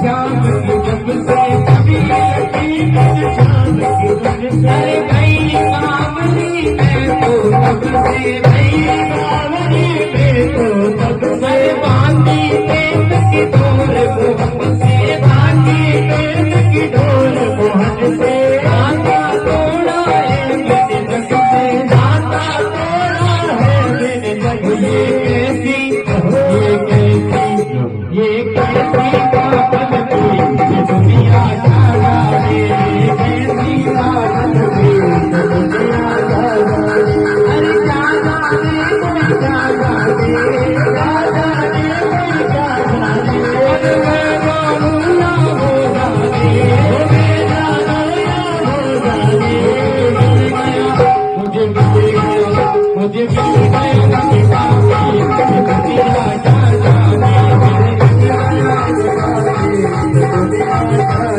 श्याम की जब से कभी लगी श्याम की जब से गई बावली मैं तो तब से गई बावली मैं तो तब से बांधी प्रेम की डोर मोहन से बांधी प्रेम की डोर मोहन से नाता तोड़ा है मेरे जग से नाता तोड़ा है मेरे जग से कैसी ये कैसी पागल थी ये दुनिया जाना है कैसी पागल थी ये दुनिया जाना है अरे जाना रे कोई जाना रे जाना रे कोई जाना रे अरे मैं बोलूँगा होगा रे मेरा नया होगा रे मुझे मिल गया मुझे मिल गया दुनिया जाना रे